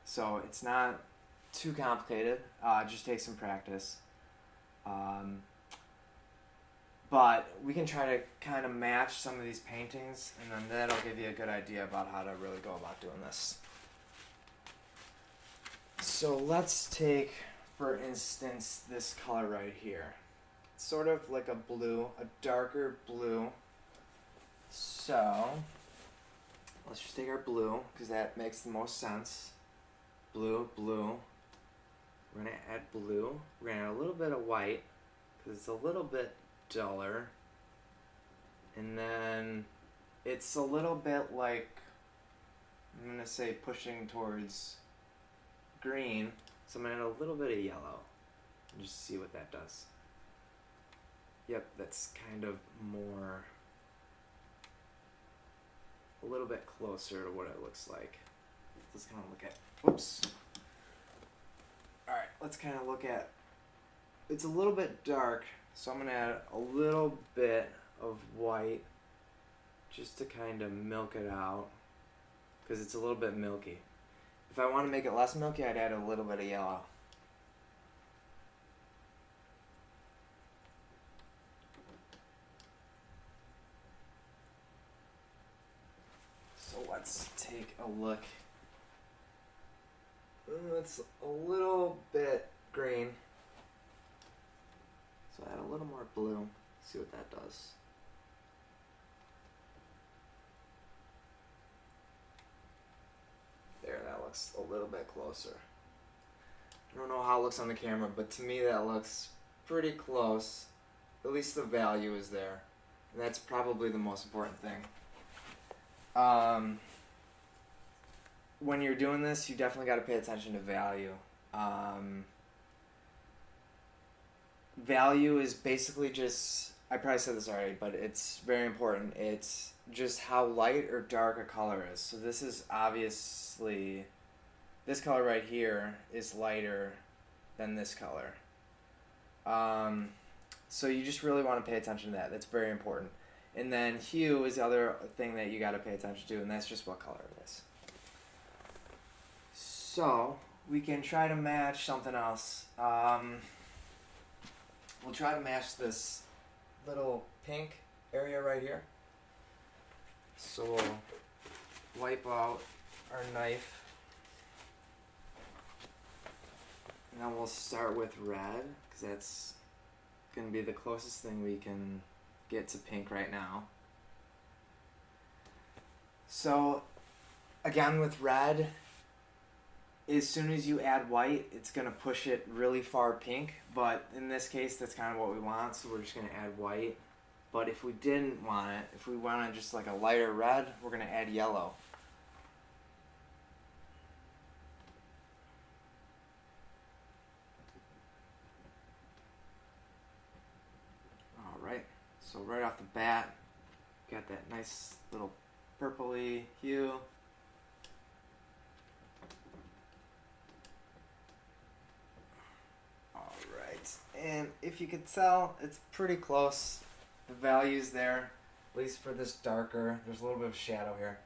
So it's not too complicated. It just takes some practice. Um, but we can try to kind of match some of these paintings, and then that'll give you a good idea about how to really go about doing this. So let's take, for instance, this color right here. It's sort of like a blue, a darker blue. So let's just take our blue, because that makes the most sense. Blue, blue. We're going to add blue. We're going to add a little bit of white, because it's a little bit duller. And then it's a little bit like, I'm going to say pushing towards green. So I'm going to add a little bit of yellow and just see what that does. Yep, that's kind of more, a little bit closer to what it looks like. Let's kind of look at, whoops. Alright, let's kind of look at, it's a little bit dark, so I'm going to add a little bit of white just to kind of milk it out, because it's a little bit milky. If I want to make it less milky, I'd add a little bit of yellow. So let's take a look. It's a little bit green. So add a little more blue. See what that does. There, that looks a little bit closer. I don't know how it looks on the camera, but to me that looks pretty close. At least the value is there. And that's probably the most important thing. When you're doing this, you definitely got to pay attention to value. Value is basically just, I probably said this already, but it's very important. It's just how light or dark a color is. So this is obviously, this color right here is lighter than this color. So you just really want to pay attention to that. That's very important. And then hue is the other thing that you got to pay attention to, and that's just what color it is. So we can try to match something else. We'll try to match this little pink area right here. So we'll wipe out our knife. And then we'll start with red, because that's going to be the closest thing we can get to pink right now. So again, with red, as soon as you add white, it's going to push it really far pink, but in this case, that's kind of what we want, so we're just going to add white. But if we didn't want it, if we wanted just like a lighter red, we're going to add yellow. Alright, so right off the bat, got that nice little purpley hue. And if you could tell, it's pretty close. The value's there, at least for this darker. There's a little bit of shadow here.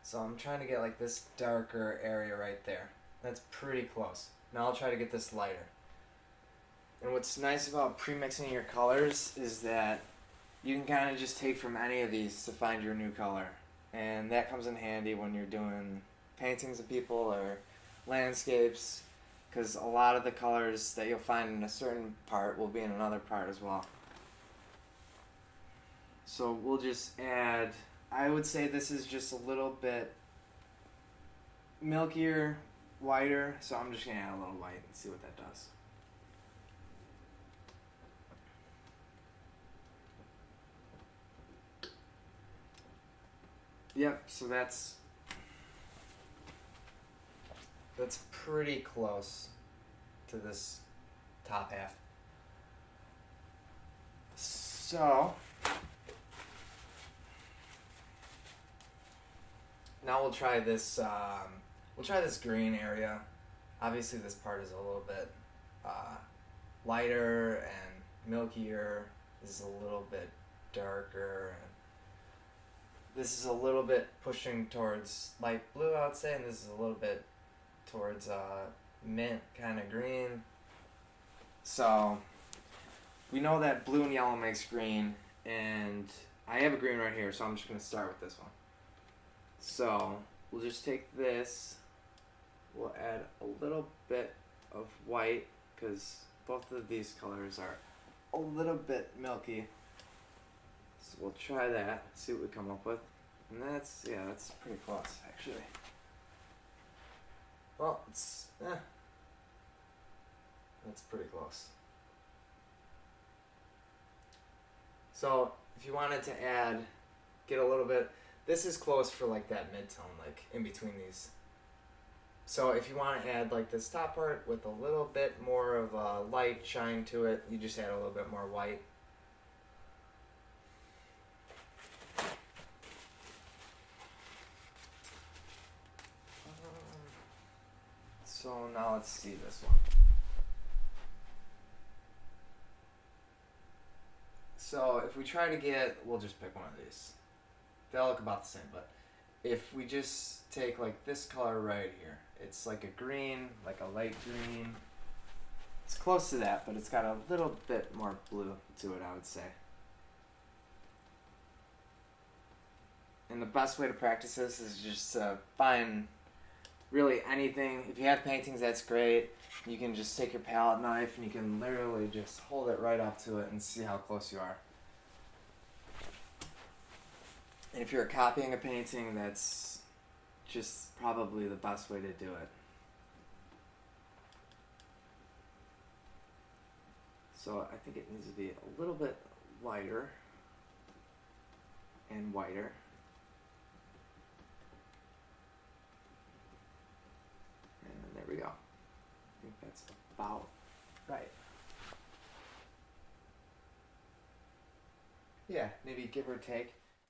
So I'm trying to get like this darker area right there. That's pretty close. Now I'll try to get this lighter. And what's nice about pre-mixing your colors is that you can kind of just take from any of these to find your new color. And that comes in handy when you're doing paintings of people or landscapes, because a lot of the colors that you'll find in a certain part will be in another part as well. So we'll just add, I would say this is just a little bit milkier, whiter, so I'm just going to add a little white and see what that does. Yep, so that's pretty close to this top half. So now we'll try this green area. Obviously this part is a little bit lighter and milkier. This is a little bit darker. this is a little bit pushing towards light blue, I would say, and this is a little bit towards mint kind of green. So we know that blue and yellow makes green, and I have a green right here, so I'm just going to start with this one. So we'll just take this, we'll add a little bit of white, because both of these colors are a little bit milky. So we'll try that, see what we come up with. And that's pretty close, actually. Well, that's pretty close. So if you wanted to get a little bit, this is close for like that mid-tone, like in between these. So if you want to add like this top part with a little bit more of a light shine to it, you just add a little bit more white. So now let's see this one. So if we try to we'll just pick one of these. They'll look about the same, but if we just take like this color right here, it's like a green, like a light green. It's close to that, but it's got a little bit more blue to it, I would say. And the best way to practice this is just find really anything. If you have paintings, that's great. You can just take your palette knife and you can literally just hold it right up to it and see how close you are. And if you're copying a painting, that's just probably the best way to do it. So I think it needs to be a little bit lighter and whiter. And there we go. I think that's about right. Yeah, maybe give or take.